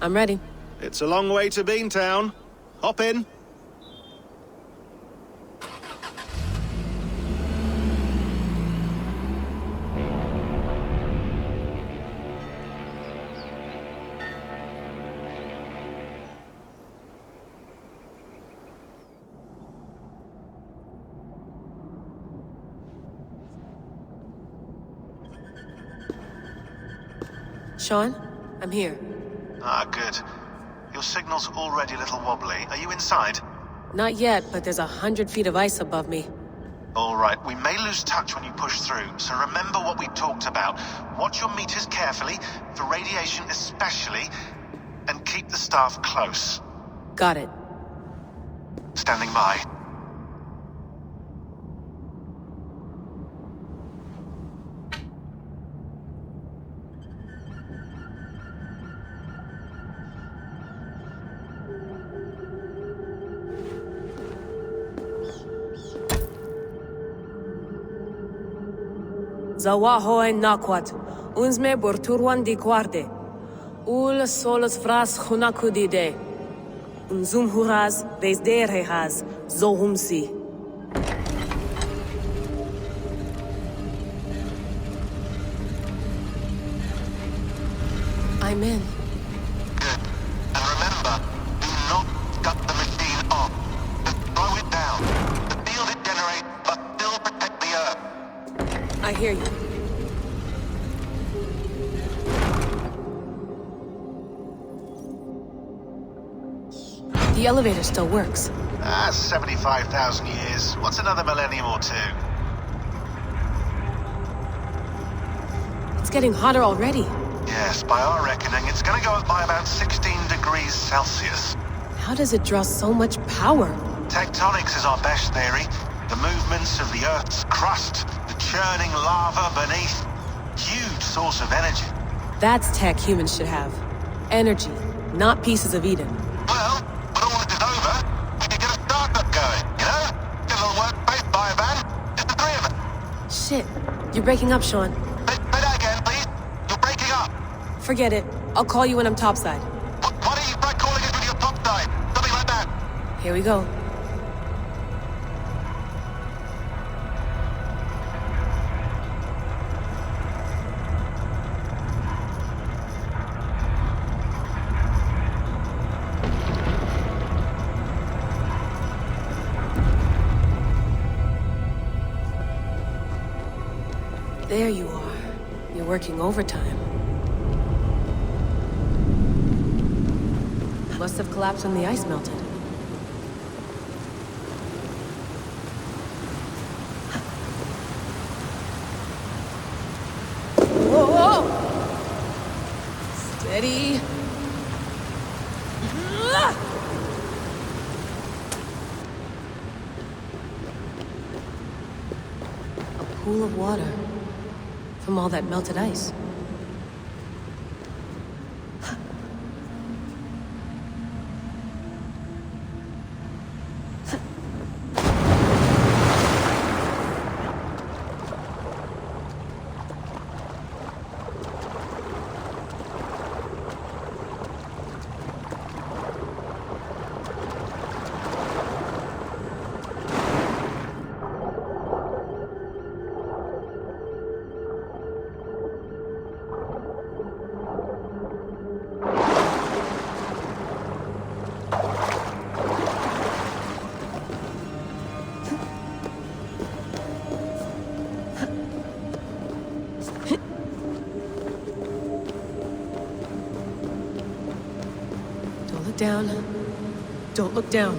I'm ready. It's a long way to Beantown. Hop in. Shion, I'm here. Ah, good. Your signal's already a little wobbly. Are you inside? Not yet, but there's 100 feet of ice above me. All right, we may lose touch when you push through, so remember what we talked about. Watch your meters carefully, for radiation especially, and keep the staff close. Got it. Standing by. Zawaho en nakwat, unzme borturwan di guarde. Ul solos vras hunakudide. Unzum huraz, vesderehaz, zohumsi. I'm in. Good. And remember, do not cut the machine off. Just slow it down. The field it generates, but still protect the Earth. I hear you. The elevator still works. 75,000 years. What's another millennium or two? It's getting hotter already. Yes, by our reckoning, it's gonna go up by about 16 degrees Celsius. How does it draw so much power? Tectonics is our best theory. The movements of the Earth's crust, the churning lava beneath. Huge source of energy. That's tech humans should have. Energy, not pieces of Eden. Well, when all this is over, we can get a startup going, you know? Get a little workspace, buy a van, just the three of us. Shit, you're breaking up, Shion. Say that again, please. You're breaking up. Forget it. I'll call you when I'm topside. Why don't you try calling us with your top side? Something like that. Here we go. There you are. You're working overtime. Must have collapsed when the ice melted. Whoa! Steady. A pool of water. From all that melted ice. Down. Don't look down.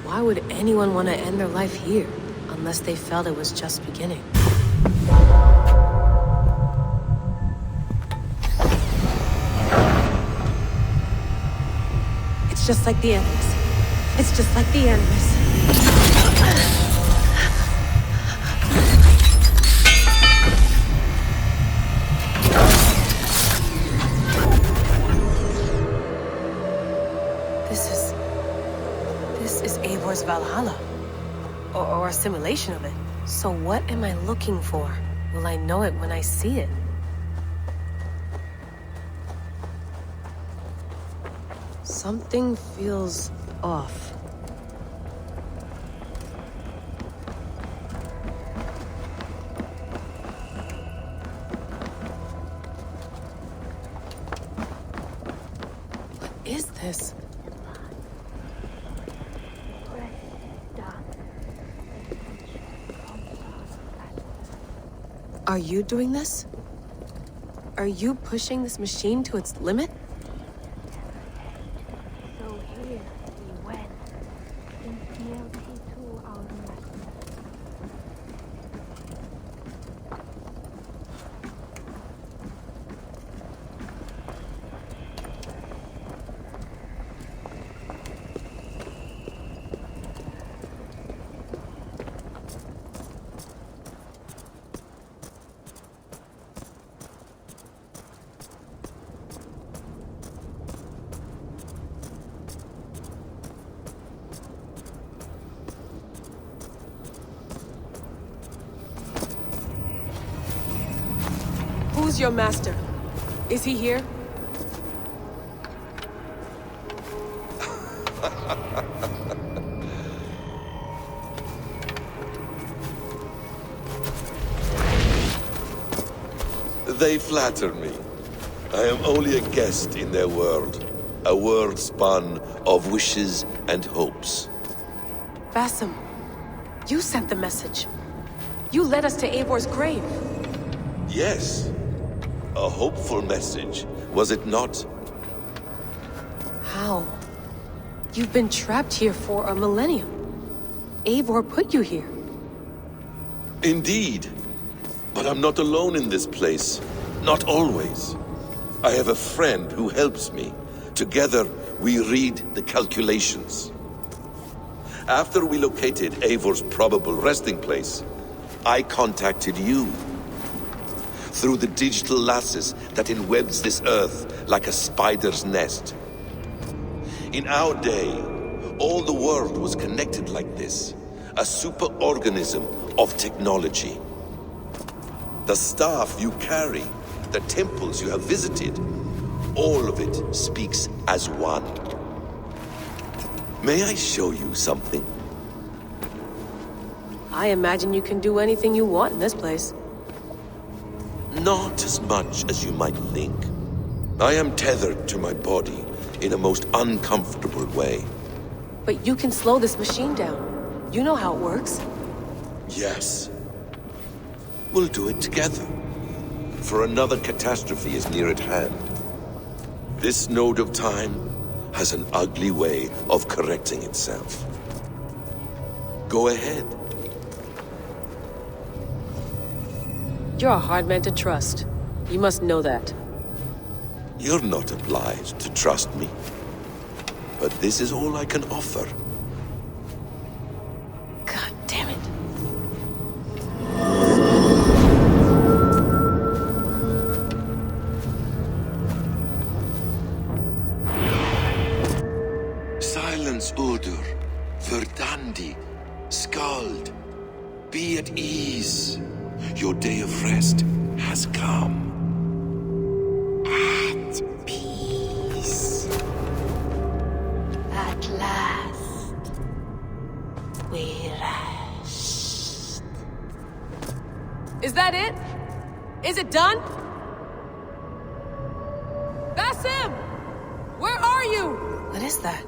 Why would anyone want to end their life here, unless they felt it was just beginning? It's just like the enemies. It's just like the enemies. This is Eivor's Valhalla. Or a simulation of it. So what am I looking for? Will I know it when I see it? Something feels off. What is this? Are you doing this? Are you pushing this machine to its limit? So here we went. In fealty to our master. Who's your master? Is he here? They flatter me. I am only a guest in their world. A world spun of wishes and hopes. Basim, you sent the message. You led us to Eivor's grave. Yes. A hopeful message, was it not? How? You've been trapped here for a millennium. Eivor put you here. Indeed. But I'm not alone in this place. Not always. I have a friend who helps me. Together, we read the calculations. After we located Eivor's probable resting place, I contacted you. Through the digital lasses that enwebs this earth like a spider's nest. In our day, all the world was connected like this. A superorganism of technology. The staff you carry, the temples you have visited, all of it speaks as one. May I show you something? I imagine you can do anything you want in this place. Not as much as you might think. I am tethered to my body in a most uncomfortable way. But you can slow this machine down. You know how it works. Yes. We'll do it together. For another catastrophe is near at hand. This node of time has an ugly way of correcting itself. Go ahead. You're a hard man to trust. You must know that. You're not obliged to trust me. But this is all I can offer. God damn it. Silence, Udur. Verdandi. Skald. Be at ease. Your day of rest has come. Is that it? Is it done? That's him! Where are you? What is that?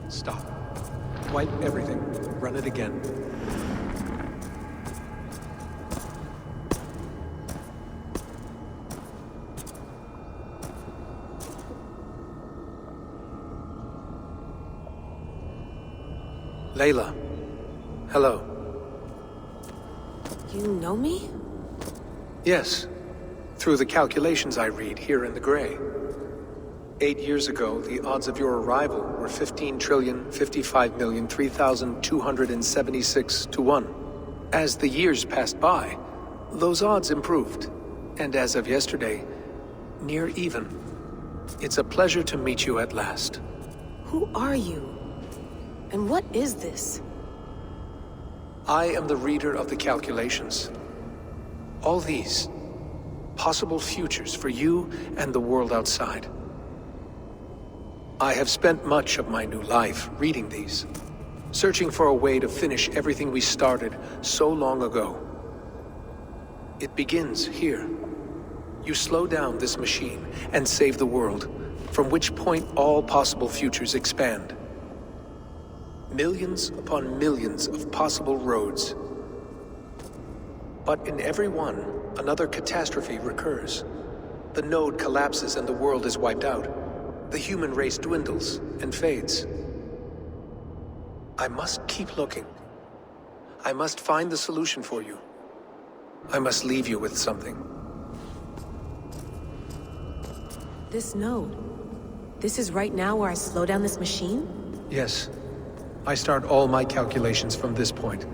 Stop. Wipe everything. Run it again. Layla. Hello. You know me? Yes. Through the calculations I read here in the gray. 8 years ago, the odds of your arrival were 15,055,003,276 to 1. As the years passed by, those odds improved. And as of yesterday, near even. It's a pleasure to meet you at last. Who are you? And what is this? I am the reader of the calculations. All these, possible futures for you and the world outside. I have spent much of my new life reading these, searching for a way to finish everything we started so long ago. It begins here. You slow down this machine and save the world, from which point all possible futures expand. Millions upon millions of possible roads. But in every one, another catastrophe recurs. The node collapses and the world is wiped out. The human race dwindles and fades. I must keep looking. I must find the solution for you. I must leave you with something. This node. This is right now where I slow down this machine? Yes. I start all my calculations from this point.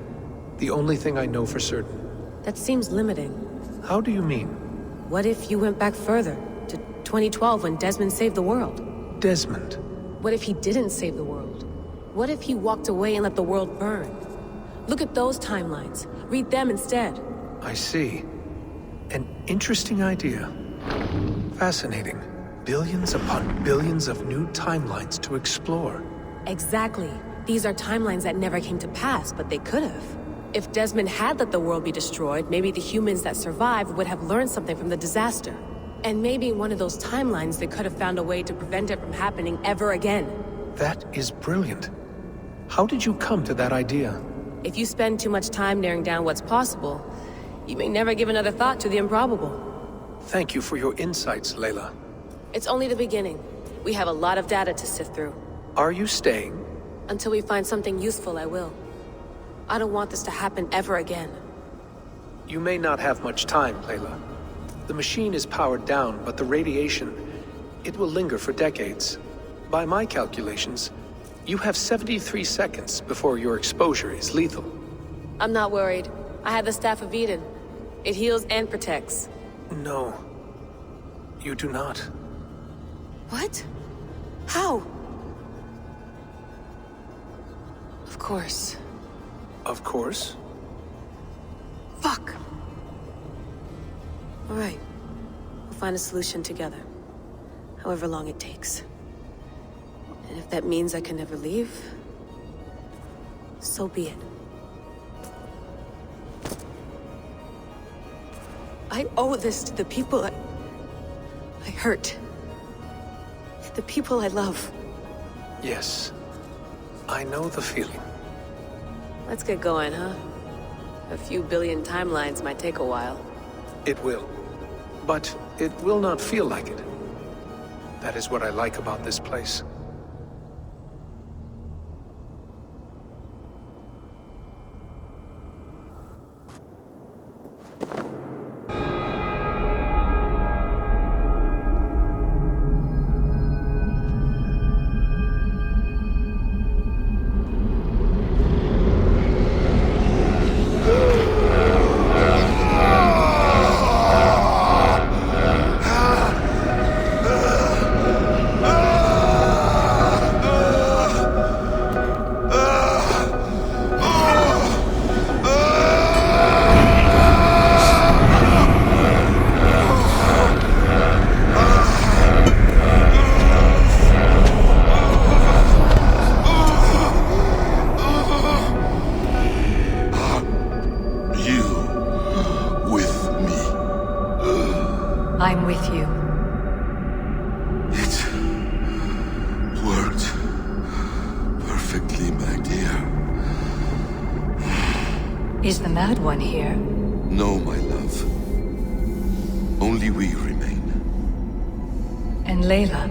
The only thing I know for certain. That seems limiting. How do you mean? What if you went back further, to 2012 when Desmond saved the world? Desmond? What if he didn't save the world? What if he walked away and let the world burn? Look at those timelines. Read them instead. I see. An interesting idea. Fascinating. Billions upon billions of new timelines to explore. Exactly. These are timelines that never came to pass, but they could have. If Desmond had let the world be destroyed, maybe the humans that survived would have learned something from the disaster. And maybe in one of those timelines they could have found a way to prevent it from happening ever again. That is brilliant. How did you come to that idea? If you spend too much time narrowing down what's possible, you may never give another thought to the improbable. Thank you for your insights, Layla. It's only the beginning. We have a lot of data to sift through. Are you staying? Until we find something useful, I will. I don't want this to happen ever again. You may not have much time, Layla. The machine is powered down, but the radiation, it will linger for decades. By my calculations, you have 73 seconds before your exposure is lethal. I'm not worried. I have the Staff of Eden. It heals and protects. No. You do not. What? How? Of course. Of course. Fuck! Alright. We'll find a solution together. However long it takes. And if that means I can never leave, so be it. I owe this to the people I hurt. The people I love. Yes. I know the feeling. Let's get going, huh? A few billion timelines might take a while. It will. But it will not feel like it. That is what I like about this place. Is the Mad One here? No, my love. Only we remain. And Layla?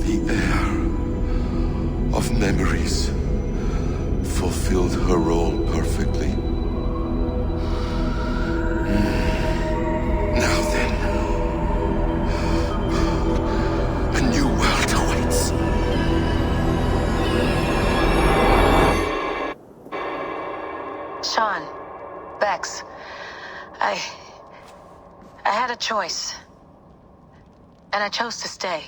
The air of memories fulfilled her role perfectly. Now then, a new world awaits. Shion, Vex, I had a choice. And I chose to stay.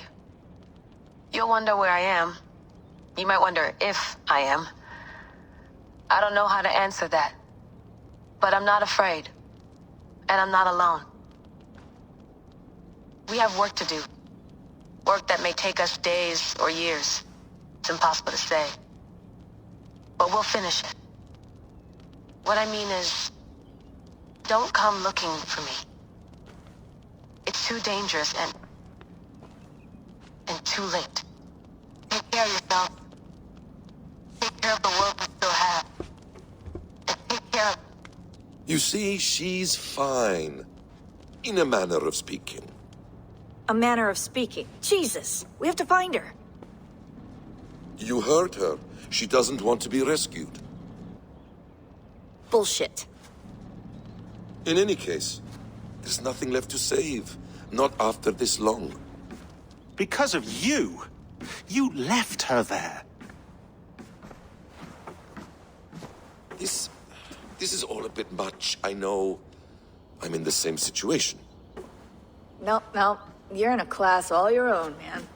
You'll wonder where I am. You might wonder if I am. I don't know how to answer that. But I'm not afraid. And I'm not alone. We have work to do. Work that may take us days or years. It's impossible to say. But we'll finish it. What I mean is, don't come looking for me. It's too dangerous and too late. Take care of yourself. Take care of the world we still have. And take care of... You see, she's fine. In a manner of speaking. A manner of speaking. Jesus, we have to find her. You heard her. She doesn't want to be rescued. Bullshit. In any case, there's nothing left to save. Not after this long. Because of you. You left her there. This is all a bit much, I know. I'm in the same situation. No. You're in a class all your own, man.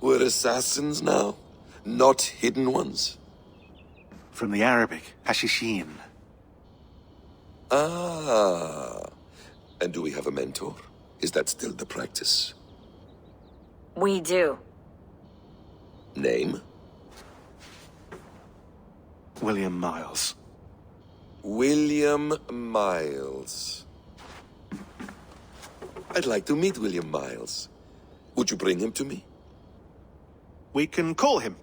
We're assassins now, not hidden ones. From the Arabic, Hashishin. Ah. And do we have a mentor? Is that still the practice? We do. Name? William Miles. William Miles. I'd like to meet William Miles. Would you bring him to me? We can call him.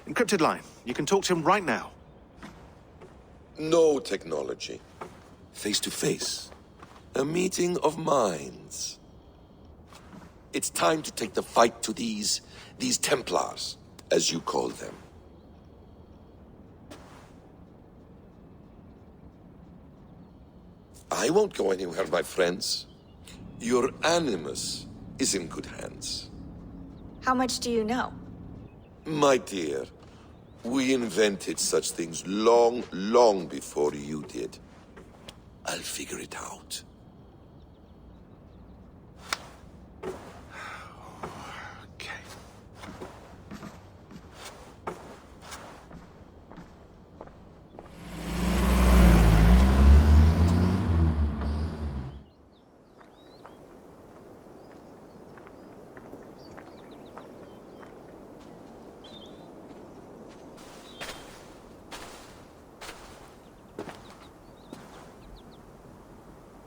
Encrypted line. You can talk to him right now. No technology. Face to face. A meeting of minds. It's time to take the fight to these Templars, as you call them. I won't go anywhere, my friends. Your animus is in good hands. How much do you know? My dear, we invented such things long before you did. I'll figure it out. Okay.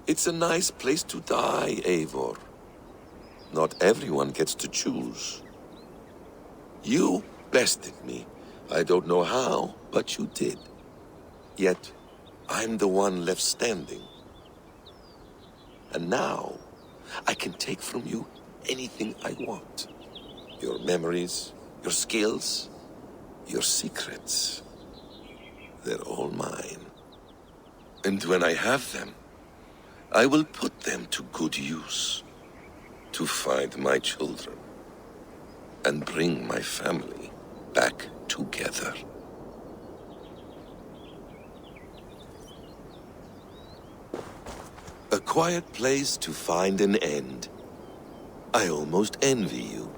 It's a nice place to die, Eivor. Not everyone gets to choose. You bested me. I don't know how, but you did. Yet, I'm the one left standing. And now, I can take from you anything I want. Your memories, your skills, your secrets. They're all mine. And when I have them, I will put them to good use. To find my children. And bring my family back together. A quiet place to find an end. I almost envy you.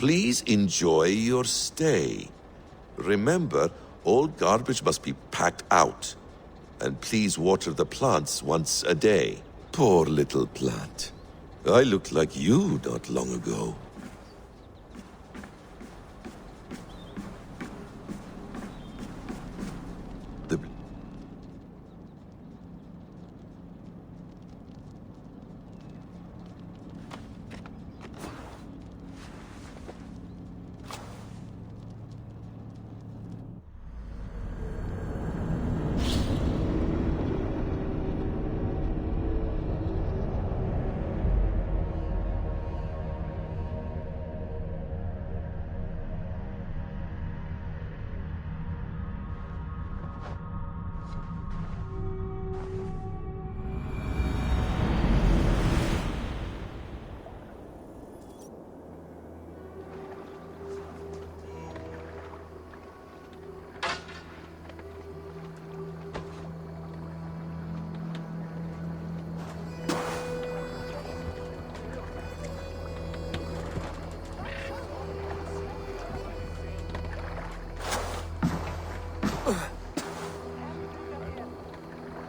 Please enjoy your stay. Remember, all garbage must be packed out. And please water the plants once a day. Poor little plant. I looked like you not long ago. The...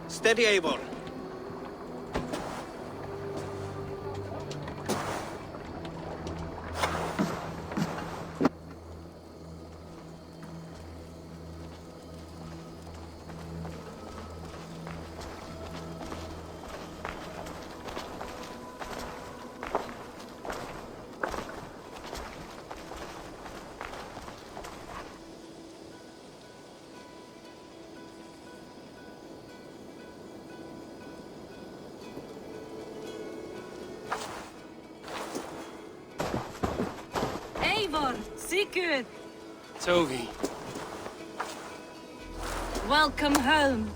Steady, Eivor. Sigurd! Tovi. Welcome home.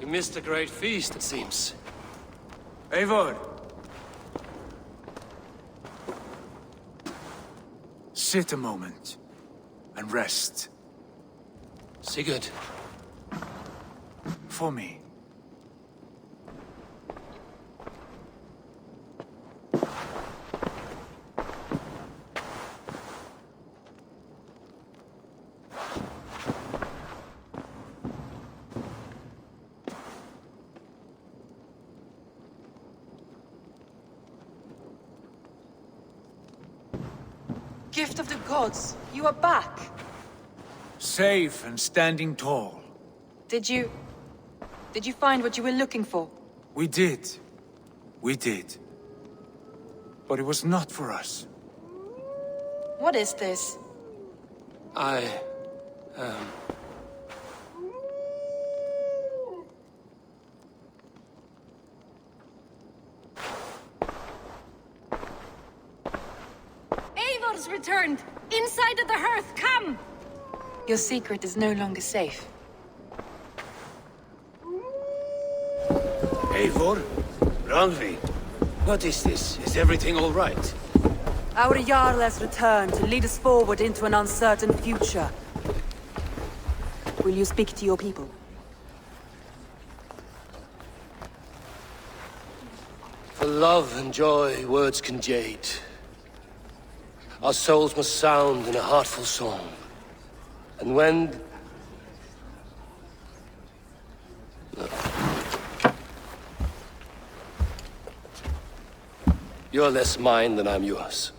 You missed a great feast, it seems. Eivor! Sit a moment and rest. Sigurd. For me. Gift of the gods, you are back. Safe and standing tall. Did you find what you were looking for? We did. We did. But it was not for us. What is this? Eivor's returned! Inside of the hearth, come! Your secret is no longer safe. Eivor? Randvi? What is this? Is everything all right? Our Jarl has returned to lead us forward into an uncertain future. Will you speak to your people? For love and joy, words can jade. Our souls must sound in a heartful song. And when... You're less mine than I'm yours.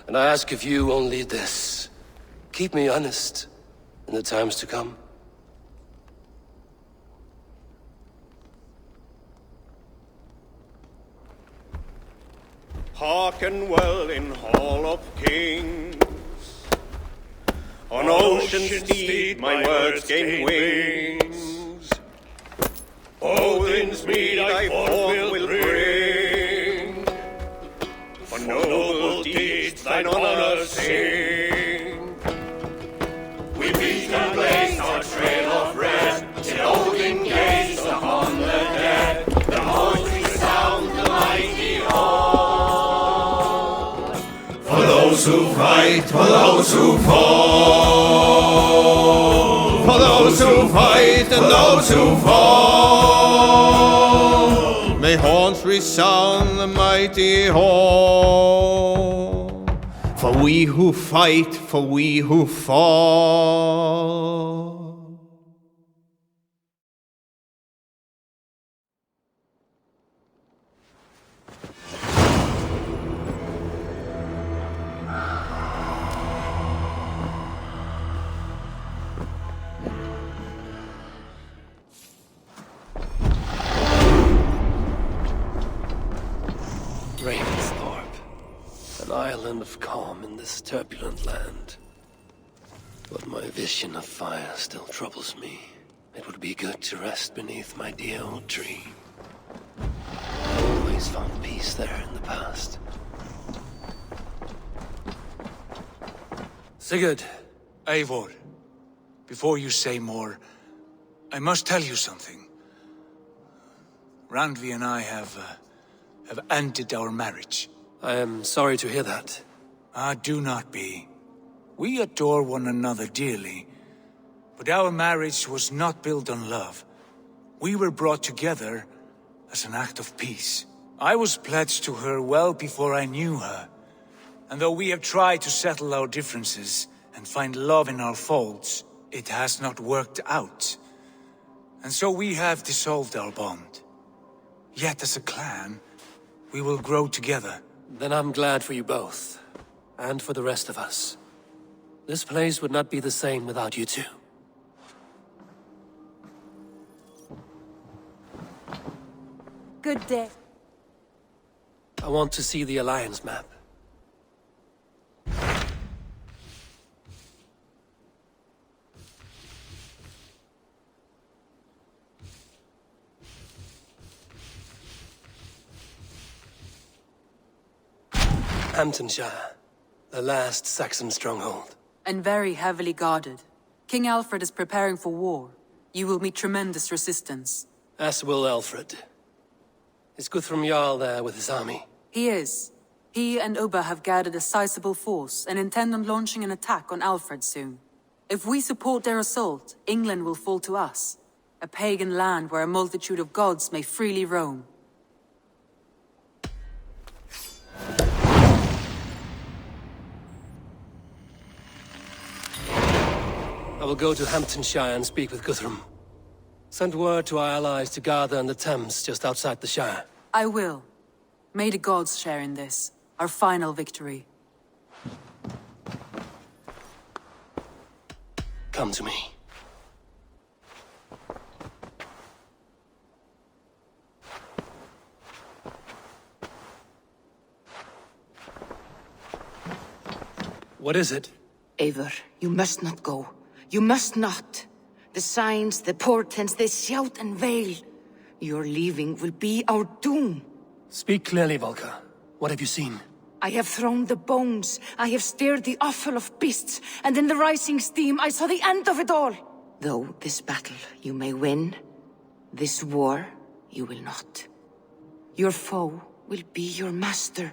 And I ask of you only this. Keep me honest in the times to come. Hearken well in Hall of Kings. On ocean's steed my words gain wings. Odin's mead I forth will bring. For noble deeds thine honor sing. and blazed our trail of red, till Odin gazed upon the dead. The mournful sound, the mighty horn. For those who fight, for those who fall. For those who fight and those who fall. May horns resound the mighty horn. For we who fight, for we who fall. An island of calm in this turbulent land. But my vision of fire still troubles me. It would be good to rest beneath my dear old tree. I always found peace there in the past. Sigurd, Eivor, before you say more, I must tell you something. Randvi and I have ended our marriage. I am sorry to hear that. Do not be. We adore one another dearly, but our marriage was not built on love. We were brought together as an act of peace. I was pledged to her well before I knew her, and though we have tried to settle our differences and find love in our faults, it has not worked out. And so we have dissolved our bond. Yet as a clan, we will grow together. Then I'm glad for you both, and for the rest of us. This place would not be the same without you two. Good day. I want to see the Alliance map. Hamptonshire, the last Saxon stronghold. And very heavily guarded. King Alfred is preparing for war. You will meet tremendous resistance. As will Alfred. Is Guthrum Jarl there with his army? He is. He and Ubba have gathered a sizable force and intend on launching an attack on Alfred soon. If we support their assault, England will fall to us. A pagan land where a multitude of gods may freely roam. I will go to Hamptonshire and speak with Guthrum. Send word to our allies to gather in the Thames just outside the Shire. I will. May the gods share in this, our final victory. Come to me. What is it? Eivor, you must not go. You must not. The signs, the portents, they shout and wail. Your leaving will be our doom. Speak clearly, Volker. What have you seen? I have thrown the bones. I have stirred the offal of beasts. And in the rising steam, I saw the end of it all. Though this battle you may win, this war you will not. Your foe will be your master.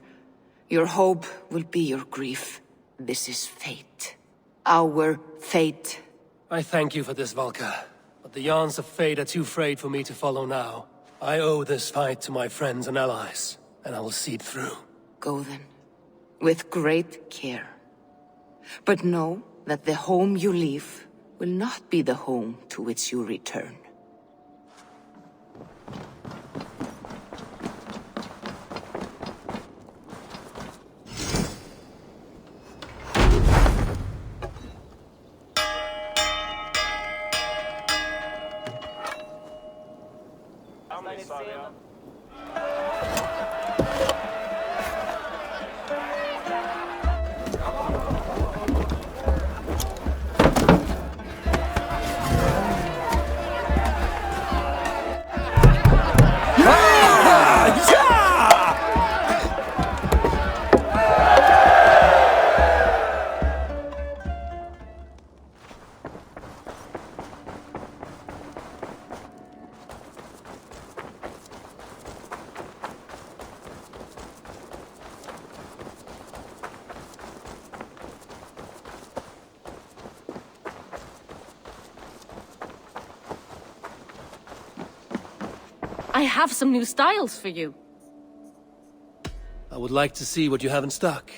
Your hope will be your grief. This is fate. Our fate. I thank you for this, Volker. But the yarns of fate are too frayed for me to follow now. I owe this fight to my friends and allies, and I will see it through. Go then, with great care. But know that the home you leave will not be the home to which you return. I have some new styles for you. I would like to see what you have in stock.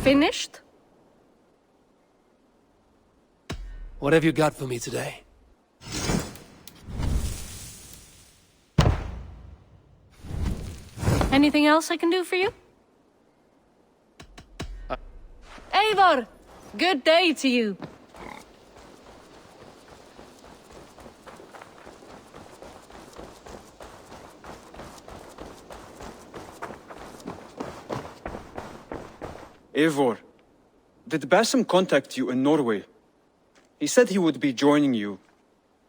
Finished? What have you got for me today? Anything else I can do for you? Eivor! Good day to you. Eivor, did Basim contact you in Norway? He said he would be joining you.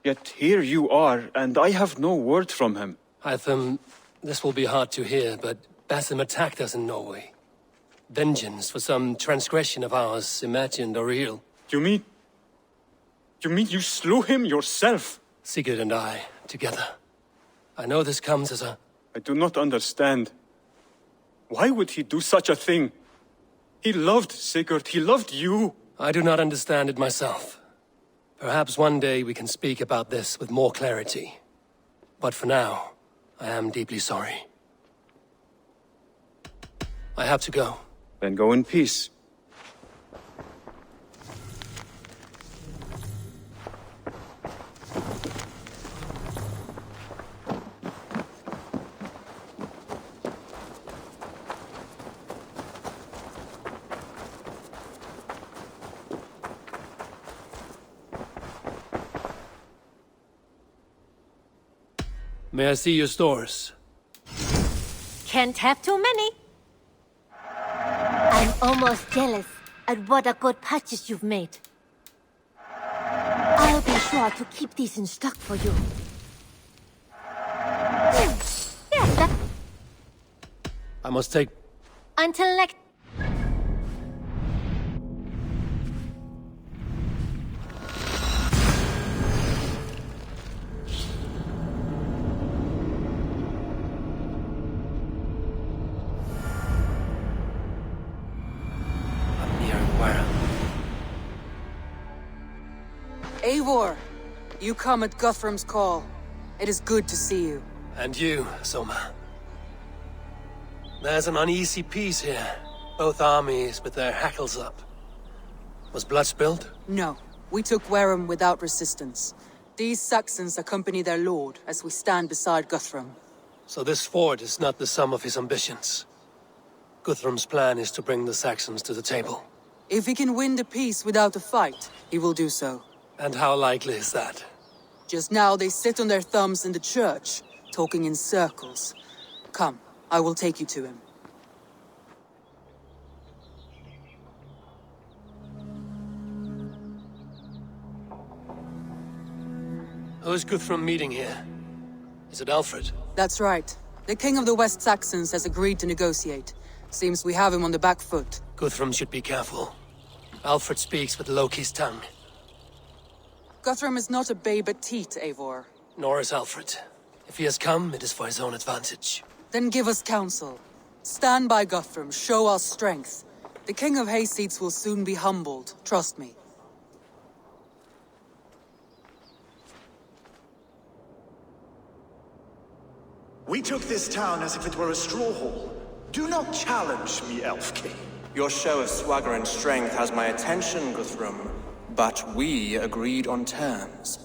Yet here you are, and I have no word from him. Hytham, this will be hard to hear, but Basim attacked us in Norway. Vengeance for some transgression of ours, imagined or real. You mean you slew him yourself? Sigurd and I, together. I know this comes as a... I do not understand. Why would he do such a thing? He loved Sigurd, he loved you. I do not understand it myself. Perhaps one day we can speak about this with more clarity. But for now, I am deeply sorry. I have to go. Then go in peace. May I see your stores? Can't have too many. I'm almost jealous at what a good purchase you've made. I'll be sure to keep these in stock for you. I must take... Until next... Eivor, you come at Guthrum's call. It is good to see you. And you, Soma. There's an uneasy peace here. Both armies with their hackles up. Was blood spilled? No. We took Wareham without resistance. These Saxons accompany their lord as we stand beside Guthrum. So this fort is not the sum of his ambitions. Guthrum's plan is to bring the Saxons to the table. If he can win the peace without a fight, he will do so. And how likely is that? Just now they sit on their thumbs in the church, talking in circles. Come, I will take you to him. Who's Guthrum meeting here? Is it Alfred? That's right. The King of the West Saxons has agreed to negotiate. Seems we have him on the back foot. Guthrum should be careful. Alfred speaks with Loki's tongue. Guthrum is not a babe at teat, Eivor. Nor is Alfred. If he has come, it is for his own advantage. Then give us counsel. Stand by Guthrum, show our strength. The King of Hayseeds will soon be humbled, trust me. We took this town as if it were a straw hall. Do not challenge me, Elf King. Your show of swagger and strength has my attention, Guthrum. But we agreed on terms.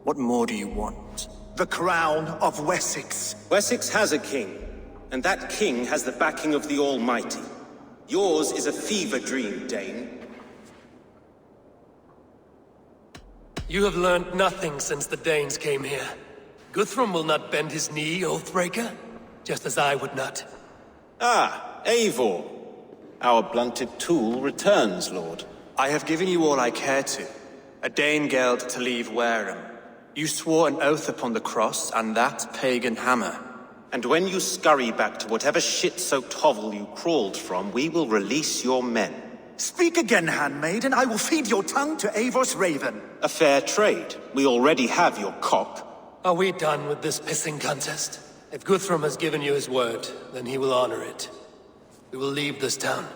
What more do you want? The crown of Wessex. Wessex has a king, and that king has the backing of the Almighty. Yours is a fever dream, Dane. You have learned nothing since the Danes came here. Guthrum will not bend his knee, Oathbreaker, just as I would not. Ah, Eivor. Our blunted tool returns, Lord. I have given you all I care to. A Danegeld to leave Wareham. You swore an oath upon the cross, and that pagan hammer. And when you scurry back to whatever shit-soaked hovel you crawled from, we will release your men. Speak again, handmaid, and I will feed your tongue to Eivor's raven. A fair trade. We already have your cock. Are we done with this pissing contest? If Guthrum has given you his word, then he will honor it. We will leave this town.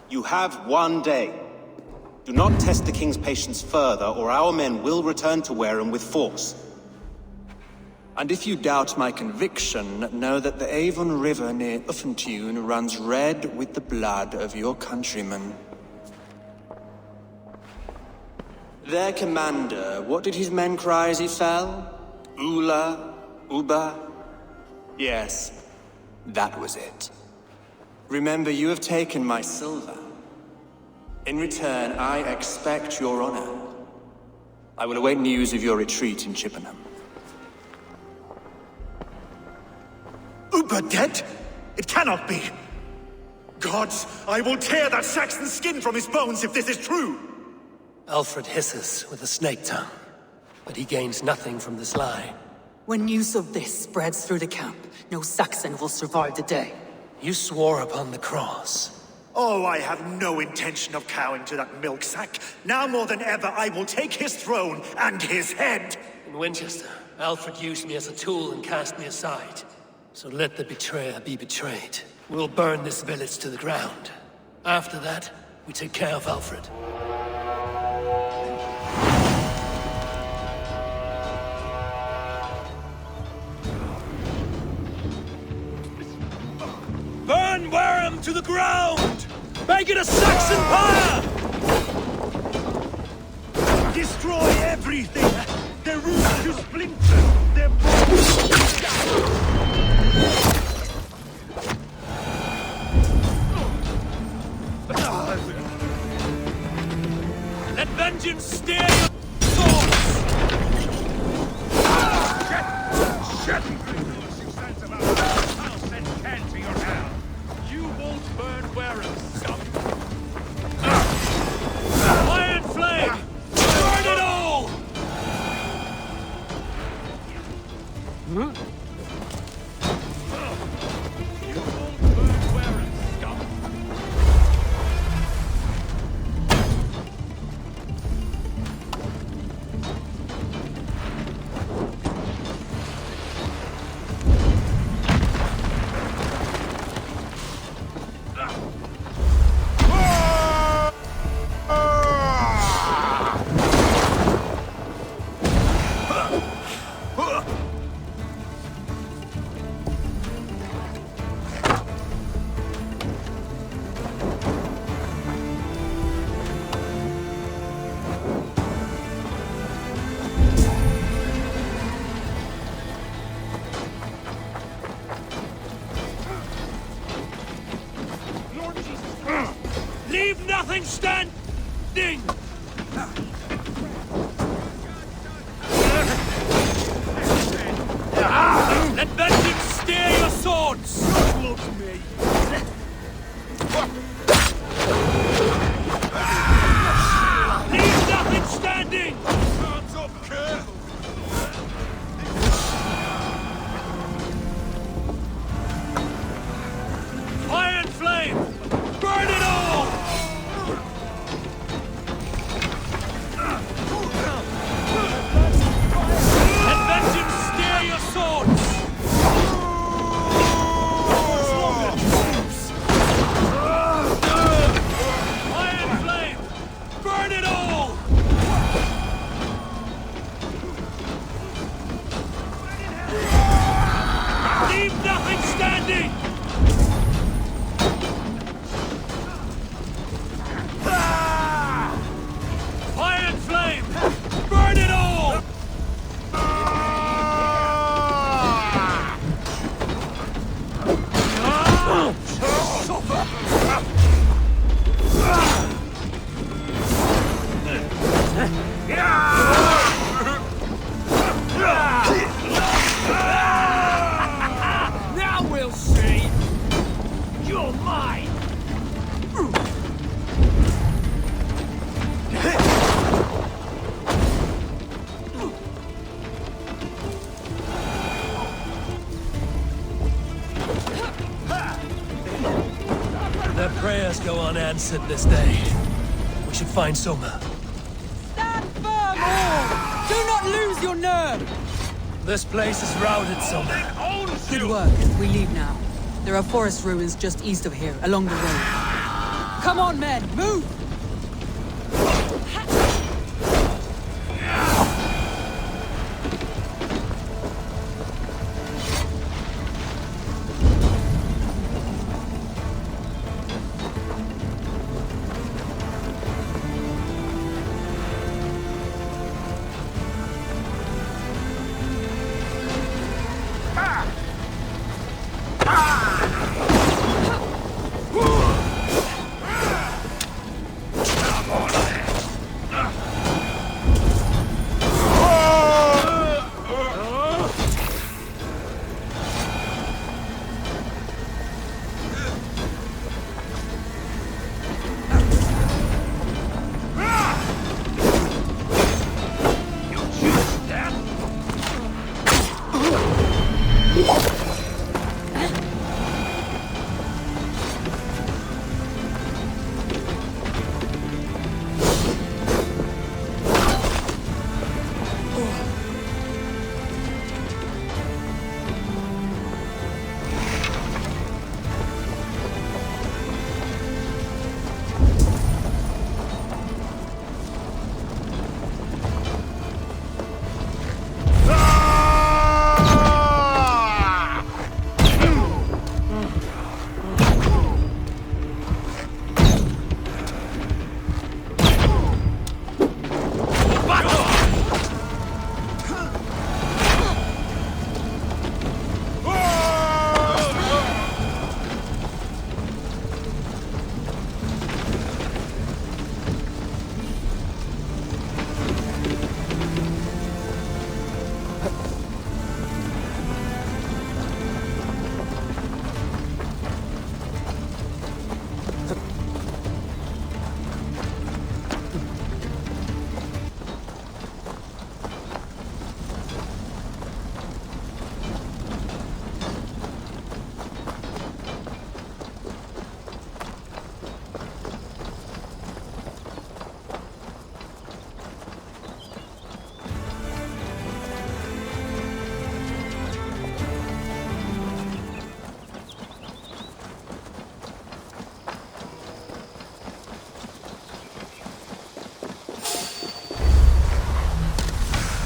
You have 1 day. Do not test the king's patience further, or our men will return to Wareham with force. And if you doubt my conviction, know that the Avon River near Uffentune runs red with the blood of your countrymen. Their commander, what did his men cry as he fell? Ula? Uba? Yes, that was it. Remember, you have taken my silver. In return, I expect your honor. I will await news of your retreat in Chippenham. Uber dead? It cannot be. Gods, I will tear that Saxon skin from his bones if this is true. Alfred hisses with a snake tongue, but he gains nothing from this lie. When news of this spreads through the camp, no Saxon will survive the day. You swore upon the cross. Oh, I have no intention of cowing to that milk sack. Now more than ever, I will take his throne and his head. In Winchester, Alfred used me as a tool and cast me aside. So let the betrayer be betrayed. We'll burn this village to the ground. After that, we take care of Alfred. Burn Wareham to the ground! Make it a Saxon pyre! Destroy everything! Their roofs to splinters! Their bones! Let vengeance steer your swords! Shut! Sense about house and can to your town. You won't burn Wareham, scum. Iron flame! Burn it all! You won't burn Wareham, scum. Leave nothing standing! Let vengeance steer your swords! Loves me! Leave nothing standing! Hands up, kid! Fire and flame! Burn it all! Let vengeance steer your swords! Fire and flame! Burn it all! Leave nothing standing! Fire and flame! Burn it all! Now we'll see! You're mine! Their prayers go unanswered this day. We should find Soma. Stand firm, all! Do not lose your nerve! This place is routed, Soma. Good work. We leave now. There are forest ruins just east of here, along the road. Come on, men! Move!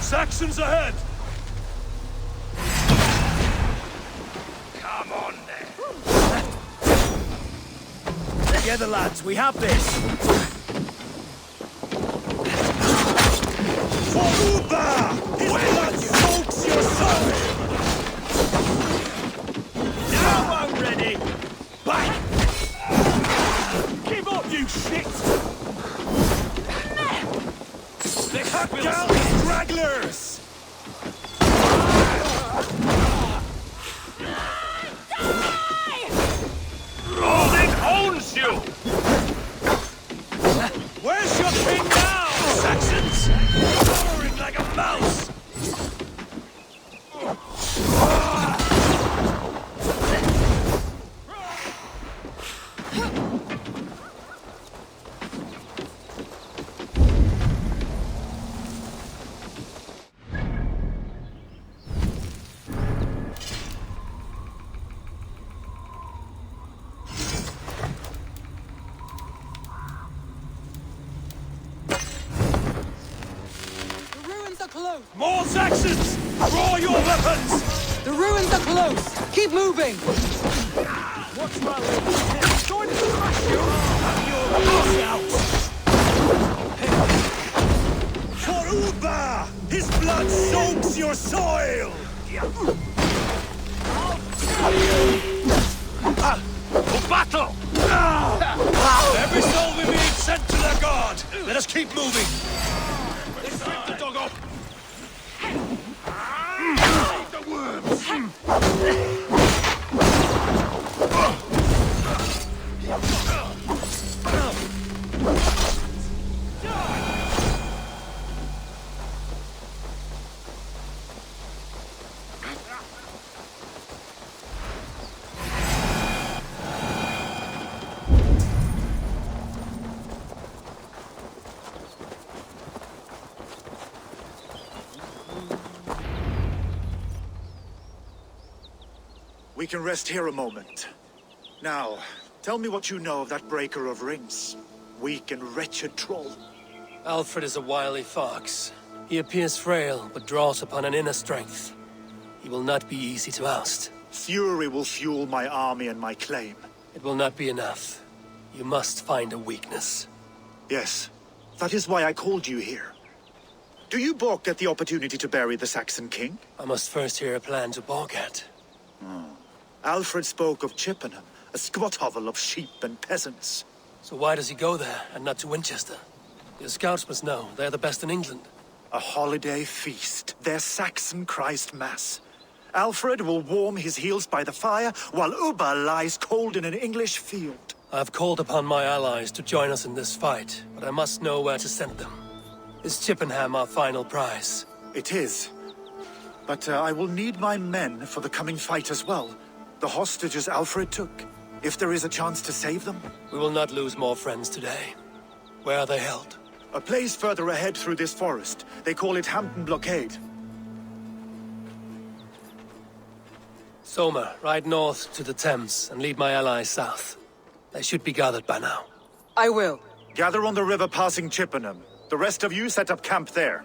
Saxons ahead! Come on then. Together, lads, we have this! For Uba! His blood soaks your soul! Now I'm ready! Bang! Give up, you shit! Cut down the stragglers! close! More Saxons! Draw your weapons! The ruins are close! Keep moving! What's my little going to crush you? Have your ass out! For Uba! His blood soaks your soil! For battle! Every soul we meet sent to their god! Let us keep moving! Let's rip the dog off! The worms! We can rest here a moment. Now, tell me what you know of that breaker of rings. Weak and wretched troll. Alfred is a wily fox. He appears frail, but draws upon an inner strength. He will not be easy to oust. Fury will fuel my army and my claim. It will not be enough. You must find a weakness. Yes, that is why I called you here. Do you balk at the opportunity to bury the Saxon king? I must first hear a plan to balk at. Alfred spoke of Chippenham, a squat hovel of sheep and peasants. So why does he go there, and not to Winchester? Your scouts must know, they're the best in England. A holiday feast, their Saxon Christ Mass. Alfred will warm his heels by the fire, while Uba lies cold in an English field. I've called upon my allies to join us in this fight, but I must know where to send them. Is Chippenham our final prize? It is. But I will need my men for the coming fight as well. The hostages Alfred took. If there is a chance to save them. We will not lose more friends today. Where are they held? A place further ahead through this forest. They call it Hampton Blockade. Soma, ride north to the Thames and lead my allies south. They should be gathered by now. I will. Gather on the river passing Chippenham. The rest of you set up camp there.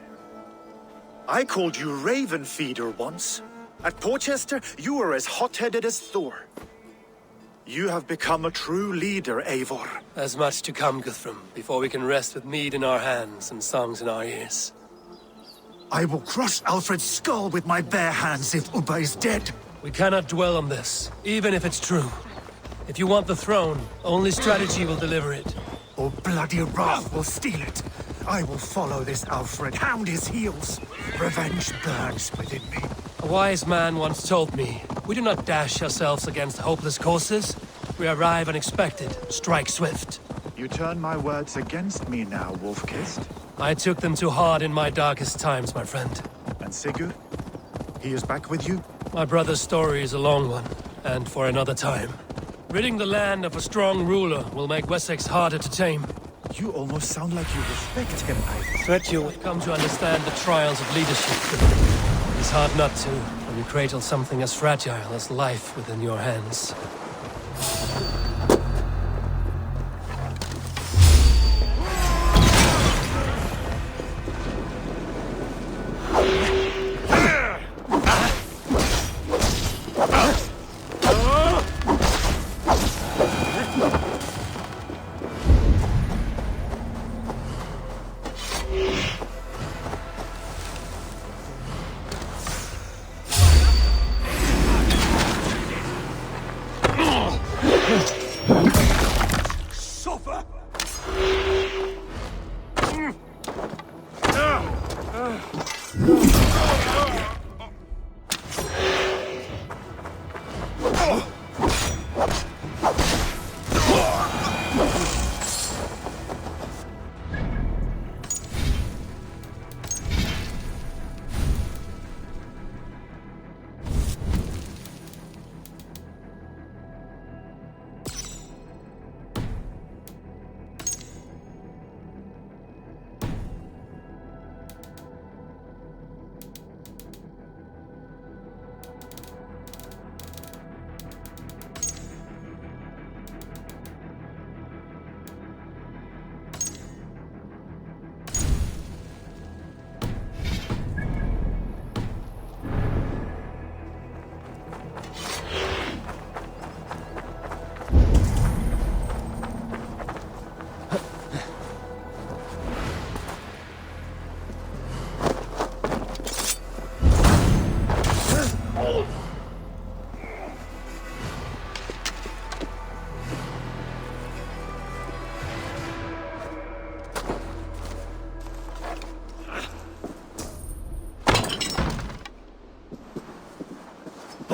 I called you Raven Feeder once. At Porchester, you were as hot-headed as Thor. You have become a true leader, Eivor. There's much to come, Guthrum, before we can rest with mead in our hands and songs in our ears. I will crush Alfred's skull with my bare hands if Uba is dead. We cannot dwell on this, even if it's true. If you want the throne, only strategy will deliver it. Or bloody wrath will steal it. I will follow this Alfred, hound his heels. Revenge burns within me. A wise man once told me, we do not dash ourselves against hopeless courses. We arrive unexpected, strike swift. You turn my words against me now, Wolf-Kissed. I took them too hard in my darkest times, my friend. And Sigurd? He is back with you? My brother's story is a long one, and for another time. Ridding the land of a strong ruler will make Wessex harder to tame. You almost sound like you respect him, Eivor. Threat you have come to understand the trials of leadership. It's hard not to, when you cradle something as fragile as life within your hands.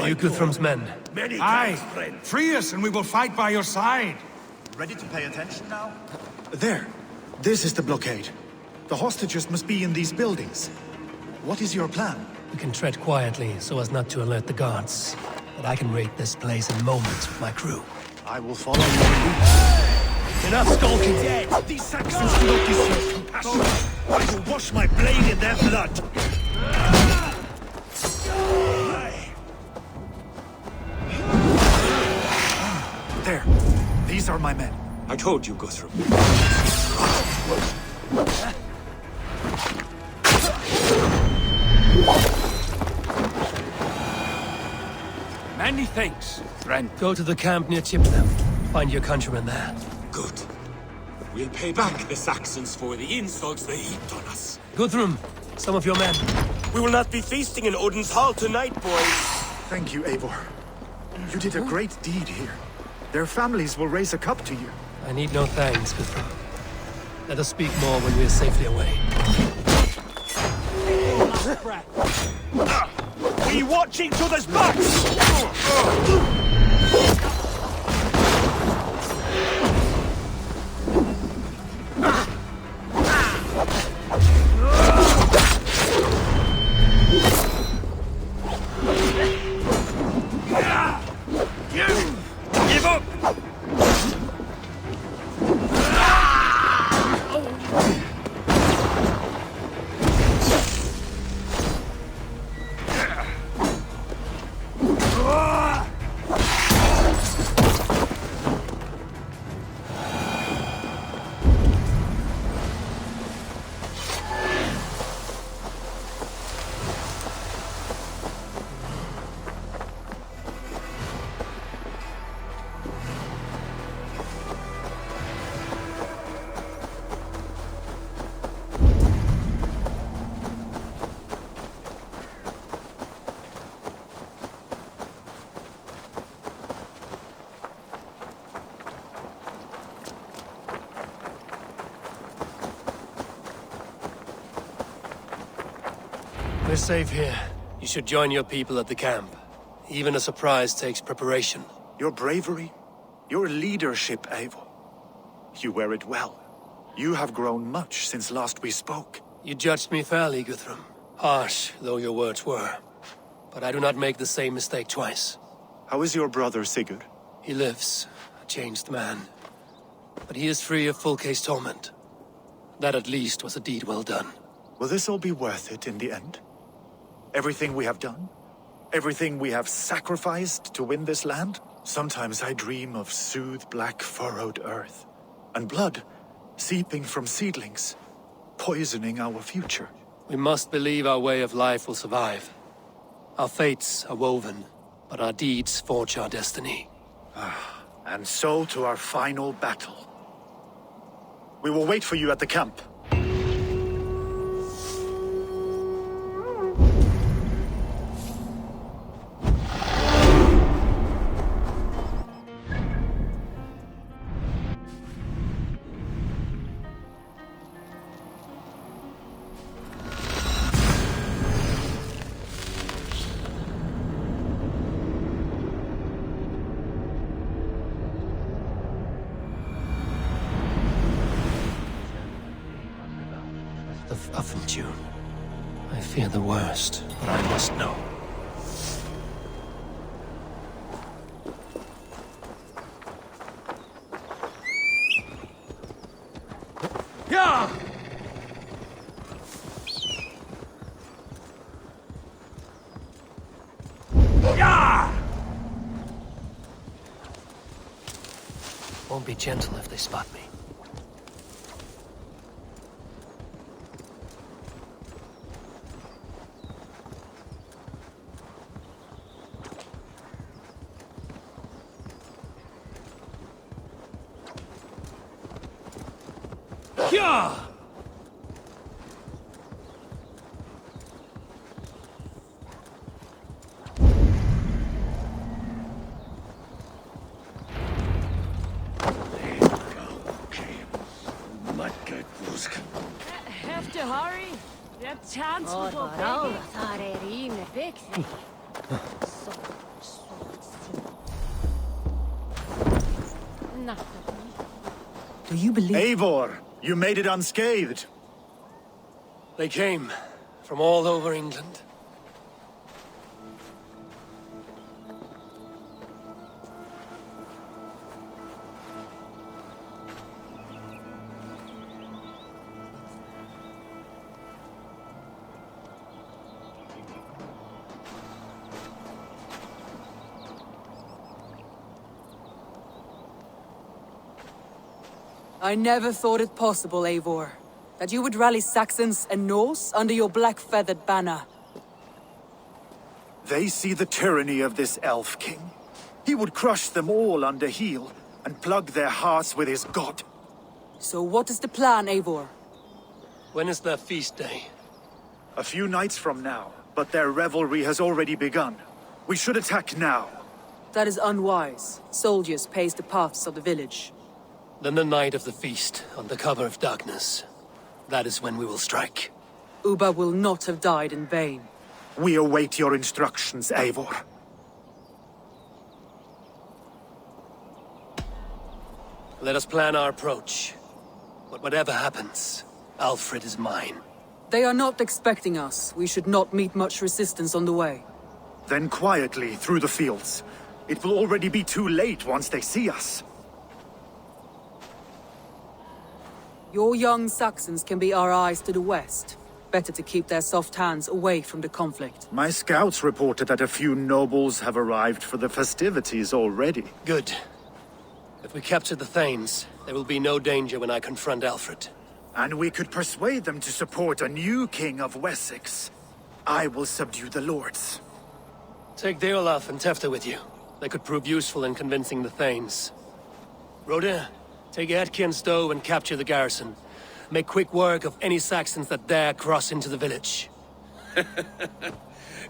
You Guthrum's men. Many Aye, thanks, friend. free us and we will fight by your side. Ready to pay attention now? There. This is the blockade. The hostages must be in these buildings. What is your plan? We can tread quietly so as not to alert the guards. But I can raid this place in moments with my crew. I will follow your lead. Enough skulking! Dead! These Saxons do not deserve compassion. I will wash my blade in their blood. There. These are my men. I told you, Guthrum. Many thanks, friend. Go to the camp near Chippenham. Find your countrymen there. Good. We'll pay back the Saxons for the insults they heaped on us. Guthrum, some of your men. We will not be feasting in Odin's hall tonight, boys. Thank you, Eivor. You did a great deed here. Their families will raise a cup to you. I need no thanks, Guthrum. Let us speak more when we are safely away. We watch each other's backs! Give up! We're safe here. You should join your people at the camp. Even a surprise takes preparation. Your bravery, your leadership, Eivor. You wear it well. You have grown much since last we spoke. You judged me fairly, Guthrum. Harsh, though your words were. But I do not make the same mistake twice. How is your brother, Sigurd? He lives, a changed man. But he is free of full case torment. That at least was a deed well done. Will this all be worth it in the end? Everything we have done? Everything we have sacrificed to win this land? Sometimes I dream of soothed black furrowed earth, and blood seeping from seedlings, poisoning our future. We must believe our way of life will survive. Our fates are woven, but our deeds forge our destiny. And so to our final battle. We will wait for you at the camp. June. I fear the worst, but I must know. Yeah! Yeah! Won't be gentle if they spot me. Yeah! Have to hurry. That chance will go big. Do you believe... Eivor, you made it unscathed. They came from all over England. I never thought it possible, Eivor, that you would rally Saxons and Norse under your black-feathered banner. They see the tyranny of this elf king. He would crush them all under heel and plug their hearts with his god. So what is the plan, Eivor? When is their feast day? A few nights from now, but their revelry has already begun. We should attack now. That is unwise. Soldiers pace the paths of the village. Then the night of the feast, under cover of darkness. That is when we will strike. Ubba will not have died in vain. We await your instructions, Eivor. Let us plan our approach. But whatever happens, Alfred is mine. They are not expecting us. We should not meet much resistance on the way. Then quietly through the fields. It will already be too late once they see us. Your young Saxons can be our eyes to the west. Better to keep their soft hands away from the conflict. My scouts reported that a few nobles have arrived for the festivities already. Good. If we capture the Thanes, there will be no danger when I confront Alfred. And we could persuade them to support a new king of Wessex. I will subdue the lords. Take Deolaf and Tefta with you. They could prove useful in convincing the Thanes. Rhoda, take Etki and Stowe and capture the garrison. Make quick work of any Saxons that dare cross into the village.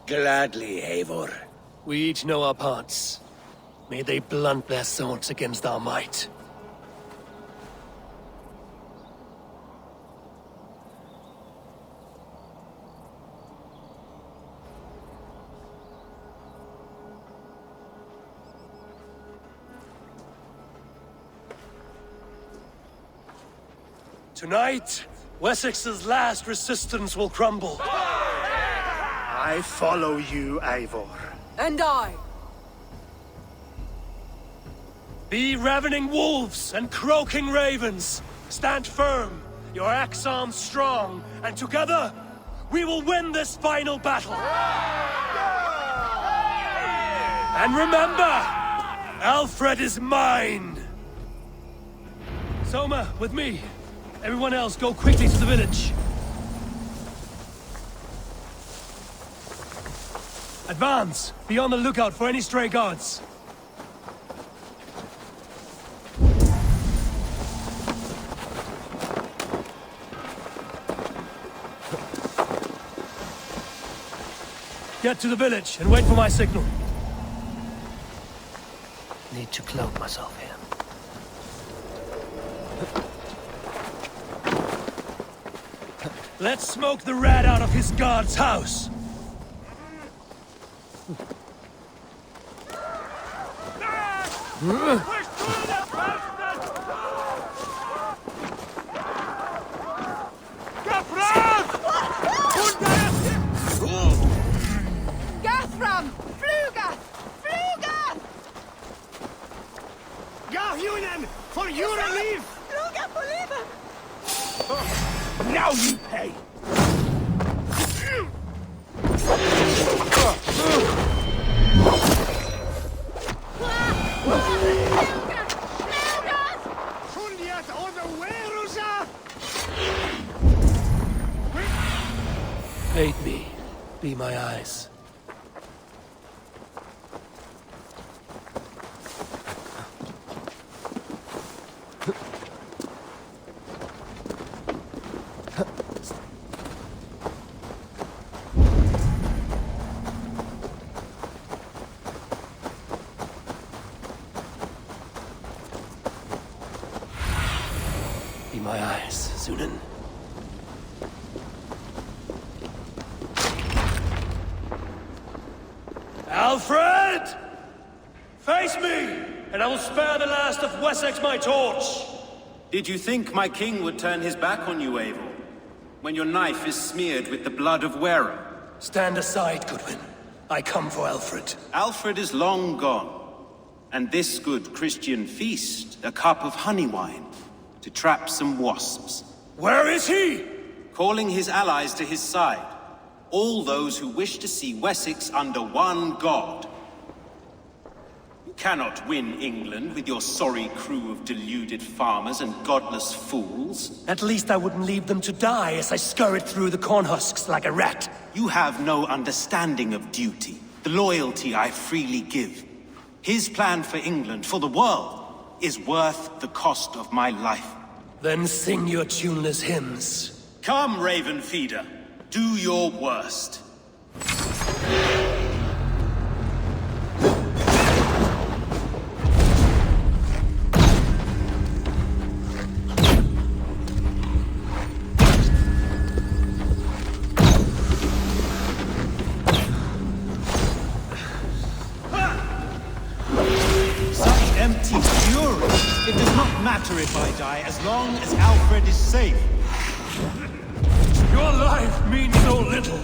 Gladly, Eivor. We each know our parts. May they blunt their swords against our might. Tonight, Wessex's last resistance will crumble. I follow you, Eivor. And I. Be ravening wolves and croaking ravens. Stand firm, your axe arms strong, and together, we will win this final battle. And remember, Alfred is mine. Soma, with me. Everyone else, go quickly to the village. Advance! Be on the lookout for any stray guards. Get to the village and wait for my signal. Need to cloak myself here. Let's smoke the rat out of his guard's house! Gathram! Fluga! Fluga! Gahunen, for your relief! Fluga for liver! Now you pay! Aid me. Be my eyes. Be my eyes, Sunan. Alfred! Face me, and I will spare the last of Wessex my torch! Did you think my king would turn his back on you, Eivor? When your knife is smeared with the blood of Wareham? Stand aside, Goodwin. I come for Alfred. Alfred is long gone. And this good Christian feast, a cup of honey wine, to trap some wasps. Where is he? Calling his allies to his side. All those who wish to see Wessex under one god. You cannot win England with your sorry crew of deluded farmers and godless fools. At least I wouldn't leave them to die as I scurried through the corn husks like a rat. You have no understanding of duty, the loyalty I freely give. His plan for England, for the world, is worth the cost of my life. Then sing your tuneless hymns. Come, Raven Feeder. Do your worst. Empty fury. It does not matter if I die, as long as Alfred is safe. Your life means so little.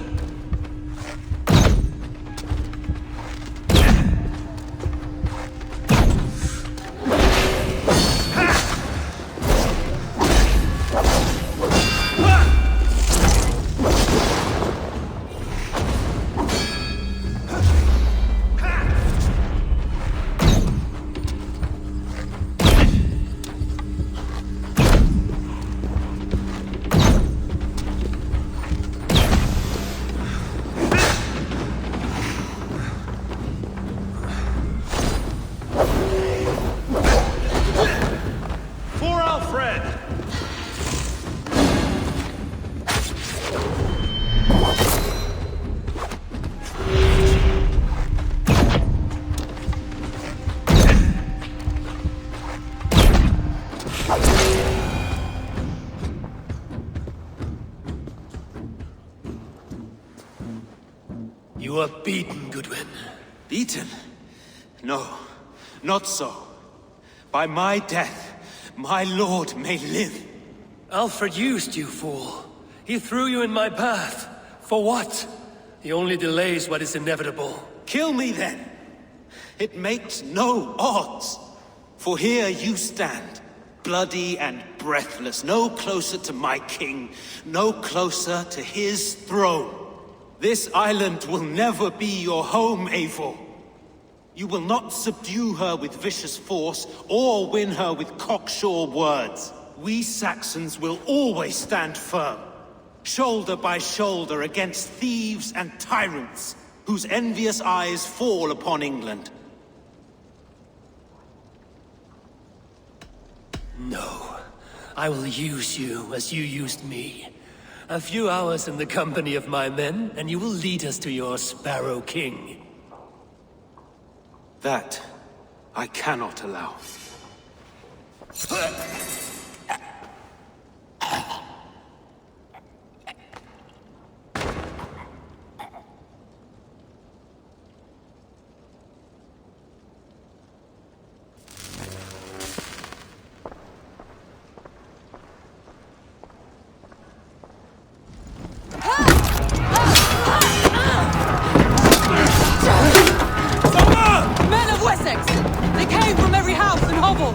You are beaten, Goodwin. Beaten? No, not so. By my death, my lord may live. Alfred used you, fool. He threw you in my path. For what? He only delays what is inevitable. Kill me then. It makes no odds. For here you stand, bloody and breathless, no closer to my king, no closer to his throne. This island will never be your home, Eivor. You will not subdue her with vicious force, or win her with cocksure words. We Saxons will always stand firm, shoulder by shoulder against thieves and tyrants, whose envious eyes fall upon England. No. I will use you as you used me. A few hours in the company of my men, and you will lead us to your Sparrow King. That I cannot allow. Men of Wessex! They came from every house and hovel!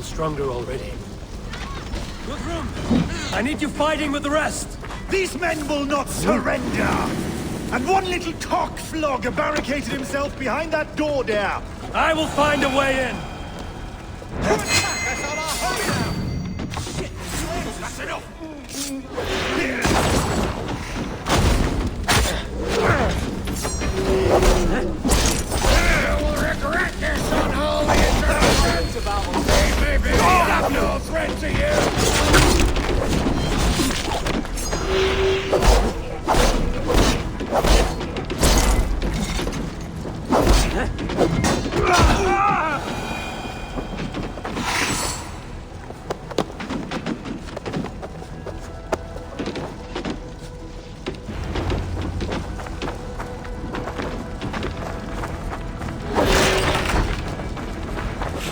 feel stronger already. Guthrum! I need you fighting with the rest! These men will not surrender! And one little cockflogger barricaded himself behind that door there! I will find a way in! That's enough! We'll regret this unholy interference! Maybe I'm no threat to you!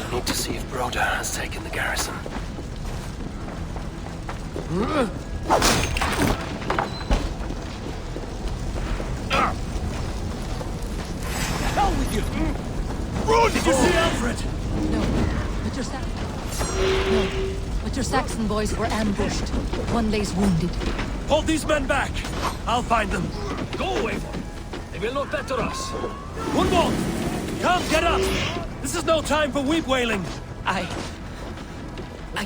I need to see if Broder has taken the garrison. Hell with you! Run! Did you see Alfred? No, but your Saxon boys were ambushed. One lays wounded. Hold these men back! I'll find them. Go, Eivor! They will not better us. Gunvald! Come, get up! This is no time for weep wailing! I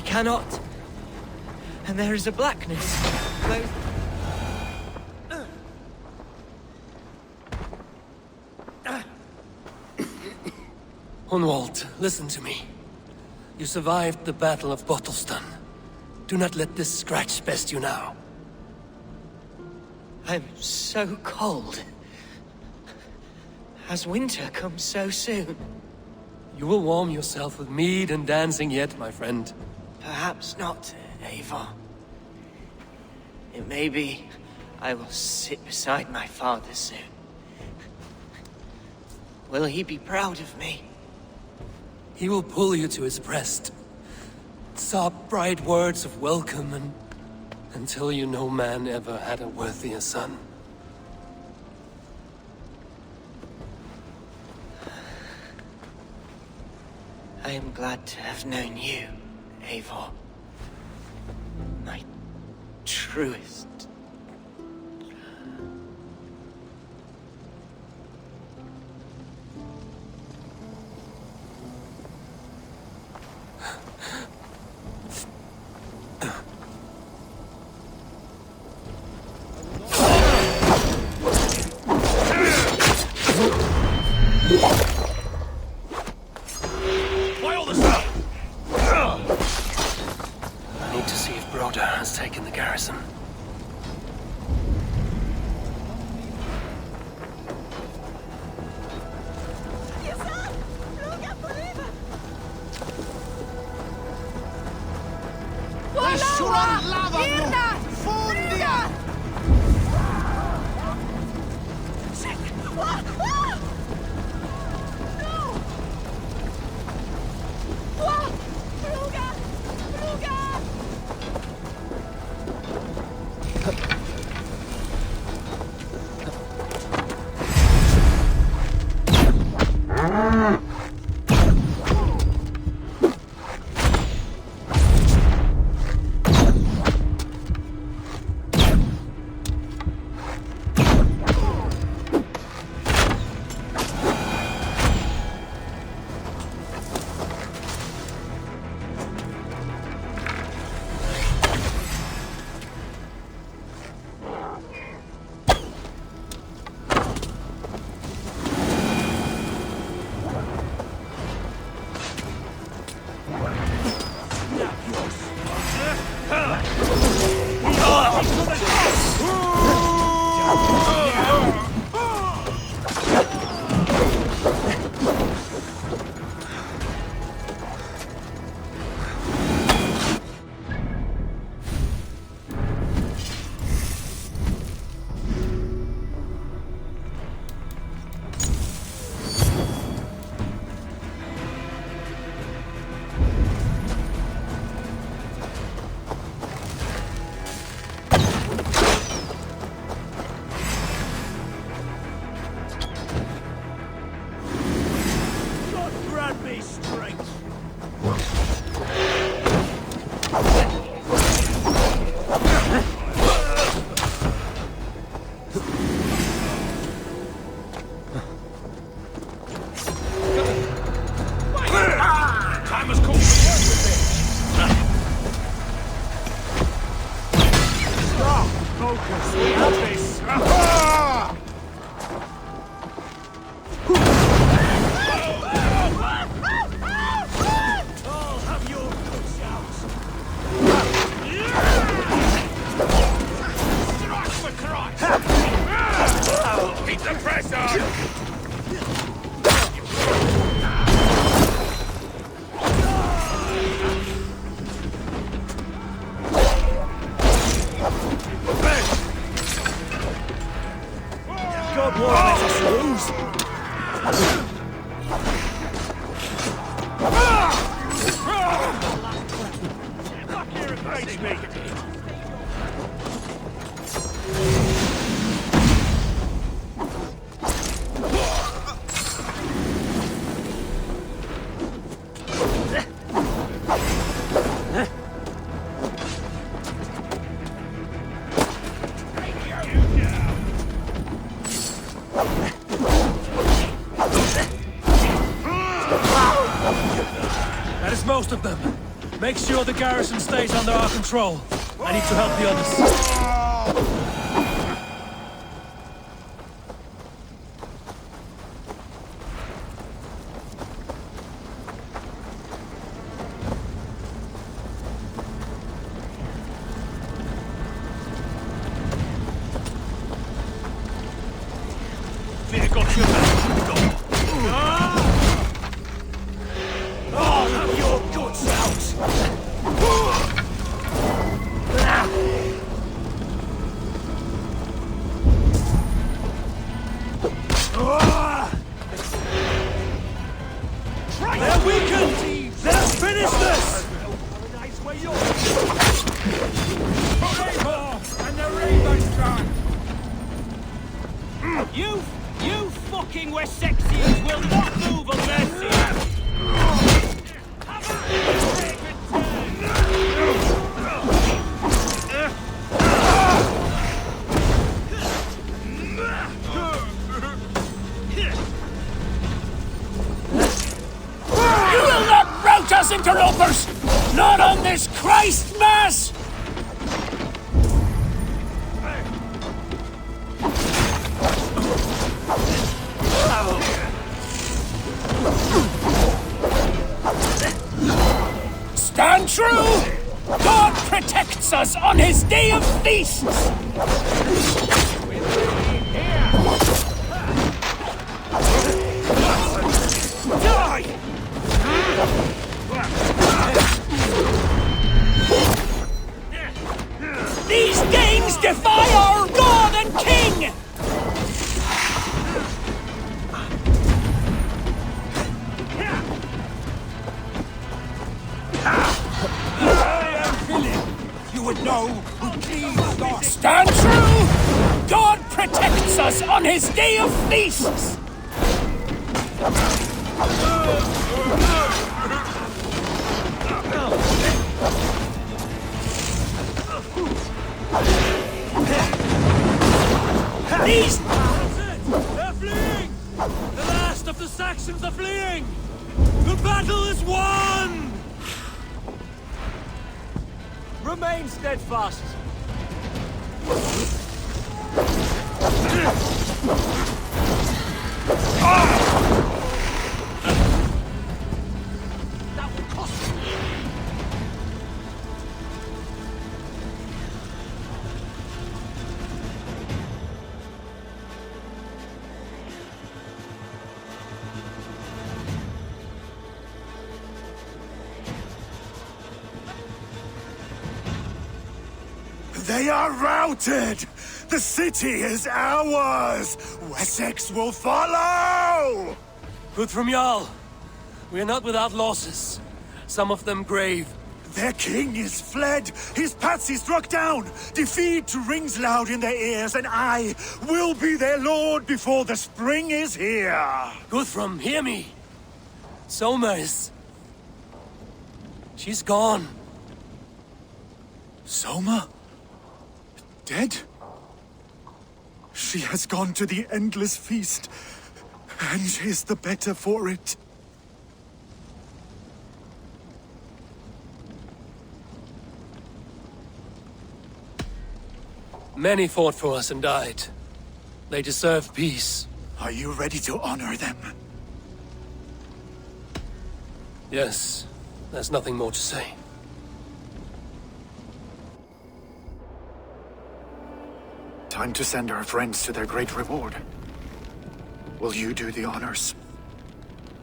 cannot. And there is a blackness. Close. Hunwald, listen to me. You survived the Battle of Bottleston. Do not let this scratch best you now. I'm so cold. Has winter come so soon? You will warm yourself with mead and dancing yet, my friend. Perhaps not, Eivor. It may be I will sit beside my father soon. Will he be proud of me? He will pull you to his breast. Sob bright words of welcome and until you no man ever had a worthier son. I am glad to have known you, Eivor. My truest. I need to see if Broder has taken the garrison. won't let us lose! Fuck here and face me! Most of them. Make sure the garrison stays under our control. I need to help the others. Fear got your back. They're weakened! Let us finish this! And the Raven's gone! You fucking Wessexians will not move unless us interlopers! Not on this Christ Mass! Stand true! God protects us on his day of feasts! Die! These Danes defy our God and King! you would know who please God. Stand true! God protects us on his day of feasts! These... They're fleeing! The last of the Saxons are fleeing! The battle is won! Remain steadfast! That will cost you! They are routed! The city is ours! Wessex will follow! Good from Jarl. We are not without losses. Some of them grave. Their king is fled! His patsy struck down! Defeat rings loud in their ears, and I will be their lord before the spring is here! Guthrum, hear me! Soma is... she's gone. Soma? Dead? She has gone to the endless feast, and is the better for it. Many fought for us and died. They deserve peace. Are you ready to honor them? Yes, there's nothing more to say. Time to send our friends to their great reward. Will you do the honors?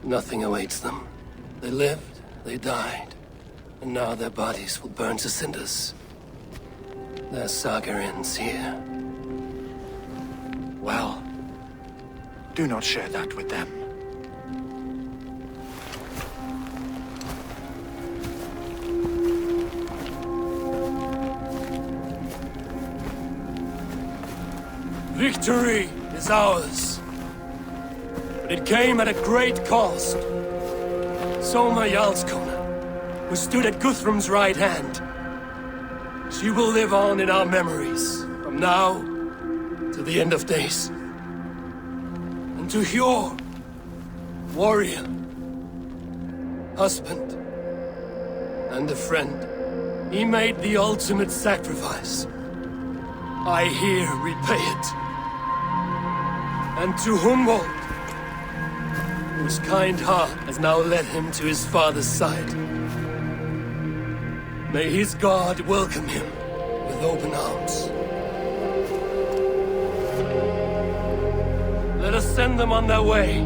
Nothing awaits them. They lived, they died, and now their bodies will burn to cinders. Their saga ends here. Well, Do not share that with them. Victory is ours. But it came at a great cost. Soma Jarlskona, who stood at Guthrum's right hand. She will live on in our memories, from now to the end of days. And to Hjor, warrior, husband, and a friend, he made the ultimate sacrifice. I here repay it. And to Humboldt, whose kind heart has now led him to his father's side. May his God welcome him with open arms. Let us send them on their way.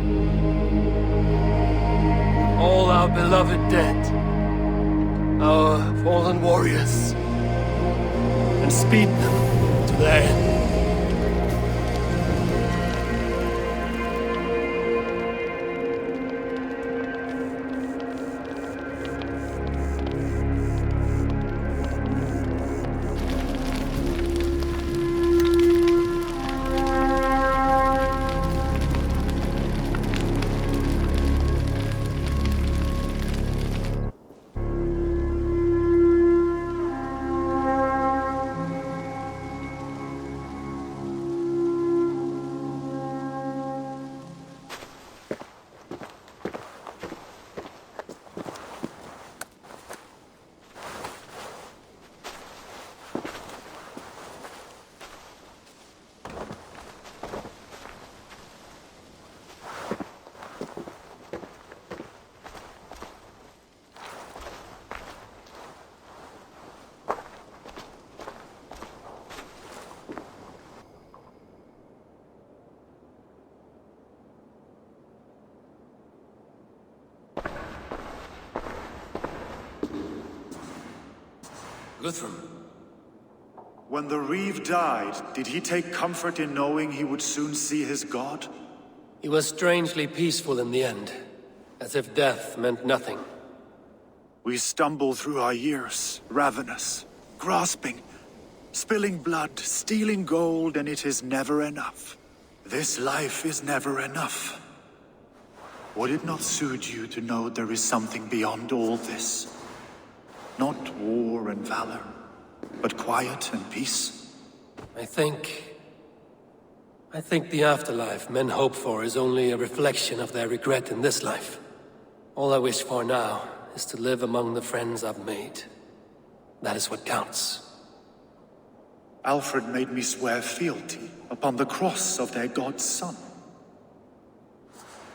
All our beloved dead, our fallen warriors, and speed them to their end. Guthrum. When the Reeve died, did he take comfort in knowing he would soon see his god? He was strangely peaceful in the end, as if death meant nothing. We stumble through our years, ravenous, grasping, spilling blood, stealing gold, and it is never enough. This life is never enough. Would it not suit you to know there is something beyond all this? Not war and valor, but quiet and peace? I think the afterlife men hope for is only a reflection of their regret in this life. All I wish for now is to live among the friends I've made. That is what counts. Alfred made me swear fealty upon the cross of their god's son.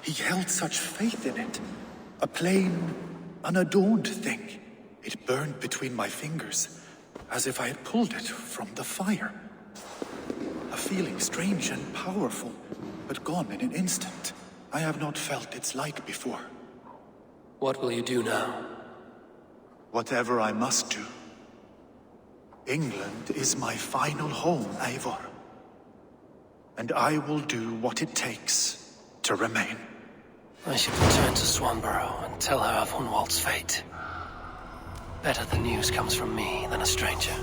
He held such faith in it, a plain, unadorned thing. It burned between my fingers, as if I had pulled it from the fire. A feeling strange and powerful, but gone in an instant. I have not felt its like before. What will you do now? Whatever I must do. England is my final home, Eivor. And I will do what it takes to remain. I should return to Swanborough and tell her of Hunwald's fate. Better the news comes from me than a stranger.